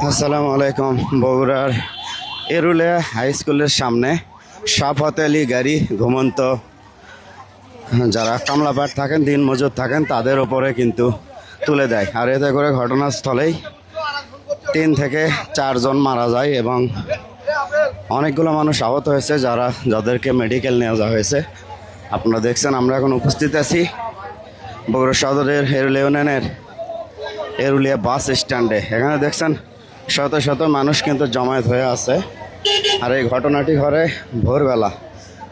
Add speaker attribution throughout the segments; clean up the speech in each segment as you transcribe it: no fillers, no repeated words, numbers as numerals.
Speaker 1: আসসালামু আলাইকুম। বগুড়ার এরুলে হাই স্কুলের সামনে সাফাত আলী গাড়ি ঘুমন্ত যারা কামলাপাট থাকেন, দিন মজুর থাকেন, তাদের ওপরে কিন্তু তুলে দেয়। আর এতে করে ঘটনাস্থলেই 3 থেকে 4 জন মারা যায় এবং অনেকগুলো মানুষ আহত হয়েছে, যাদেরকে মেডিকেল নিয়ে যাওয়া হয়েছে। আপনারা দেখছেন আমরা এখন উপস্থিত আছি বগুড়া সদরের এরুলিয়া ইউনিয়নের এরুলিয়া বাস স্ট্যান্ডে। এখানে দেখছেন শত শত মানুষ কিন্তু জমায়েত হয়ে আছে। আর এই ঘটনাটি ঘটে ভোরবেলা।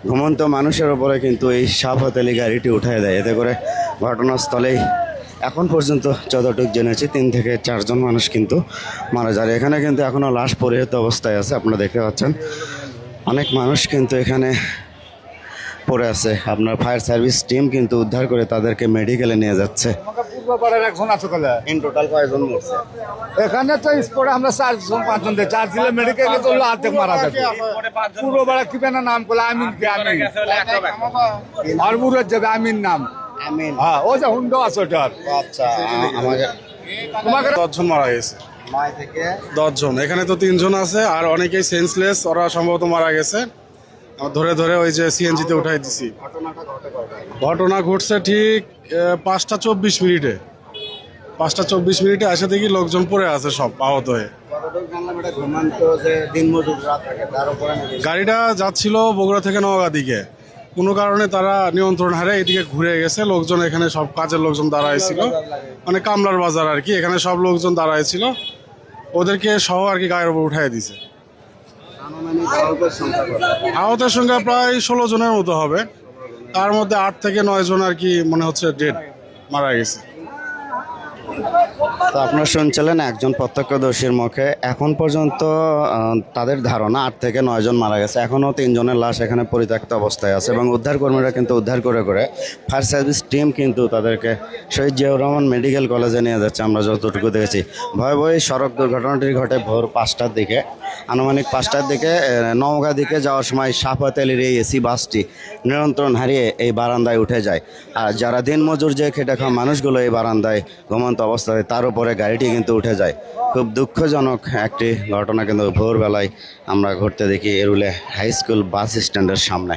Speaker 1: ঘুমন্ত মানুষের ওপরে কিন্তু এই সাফাত আলী গাড়িটি উঠায় দেয়। এতে করে ঘটনাস্থলেই এখন পর্যন্ত যতটুকু জেনেছি 3 থেকে 4 জন মানুষ কিন্তু মারা যায়। এখানে কিন্তু এখনও লাশ পরিহিত অবস্থায় আছে, আপনারা দেখতে পাচ্ছেন। অনেক মানুষ কিন্তু এখানে পড়ে আছে। আপনার ফায়ার সার্ভিস টিম কিন্তু উদ্ধার করে তাদেরকে মেডিকেলে নিয়ে যাচ্ছে। ইন টোটাল কয়জন মরছে?
Speaker 2: এখানে তো স্পটে আমরা 4 জন 5 জন দিয়ে 4 দিলে মেডিকেলে তো অর্ধেক মারা যাবে। পুরো বেলা কি না নাম করলে আমিন আর পুরো যাবে আমিন নাম
Speaker 1: আমিন।
Speaker 2: হ্যাঁ, ও যে হুন্ডো আছে ওটার।
Speaker 1: আচ্ছা, আমাকে
Speaker 2: তোমাকে
Speaker 3: 10 জন মারা গেছে।
Speaker 1: 9 থেকে
Speaker 3: 10 জন, এখানে তো 3 জন আছে আর অনেকেই সেন্সলেস, ওরা সম্ভবত মারা গেছে। ধরে ধরে ওই যে সিএনজিতে উঠাই দিছি।
Speaker 1: ঘটনাটা ঘটে কয়টায়?
Speaker 3: ঘটনা ঘটছে ঠিক 5টা 24 মিনিটে। 5টা 24 মিনিটে আসে দেখি লোকজন পড়ে আছে সব আহত হয়ে।
Speaker 1: কতটুকু জানলাম এটা ঘুমান্ত যে দিনমজুররা থাকে তার উপরে নাকি?
Speaker 3: গাড়িটা যাচ্ছিল বগুড়া থেকে নওগাঁ দিকে, কোনো কারণে তারা নিয়ন্ত্রণ হারে এদিকে ঘুরে গেছে। লোকজন এখানে সব কাজের লোকজন দাঁড়াইছিল, মানে কামলার বাজার আর কি, এখানে সব লোকজন দাঁড়াইছিল। ওদেরকে সহ আর কি গায়ের উপর উঠাই দিছে।
Speaker 1: আনুমানিক আহতের সংখ্যা কত?
Speaker 3: আহতের সংখ্যা প্রায় 16 জনের মতো হবে। তার মধ্যে 8 থেকে 9 জন আর কি মনে হচ্ছে ডেড, মারা গেছে।
Speaker 1: তো আপনারা শুনছিলেন একজন প্রত্যক্ষদর্শীর মুখে। এখন পর্যন্ত তাদের ধারণা 8 থেকে 9 জন মারা গেছে। এখনও 3 জনের লাশ এখানে পরিত্যক্ত অবস্থায় আছে এবং উদ্ধার কর্মীরা কিন্তু উদ্ধার করে ফায়ার সার্ভিস টিম কিন্তু তাদেরকে শহীদ জিয়াউর রহমান মেডিকেল কলেজে নিয়ে যাচ্ছে। আমরা যতটুকু দেখেছি, ভয়াবহ সড়ক দুর্ঘটনাটি ঘটে ভোর 5টার দিকে, আনুমানিক 5টার দিকে নওগাঁ দিকে যাওয়ার সময় সাফাত আলীর এই এসি বাসটি নিয়ন্ত্রণ হারিয়ে এই বারান্দায় উঠে যায়। আর যারা দিনমজুর যে খেটে খাওয়া মানুষগুলো এই বারান্দায় ঘুমন্ত অবস্থায়, তার উপরে গাড়িটি কিন্তু উঠে যায়। খুব দুঃখজনক একটি ঘটনা কিন্তু ভোরবেলায় আমরা ঘটতে দেখি এরুলে হাই স্কুল বাস স্ট্যান্ডের সামনে।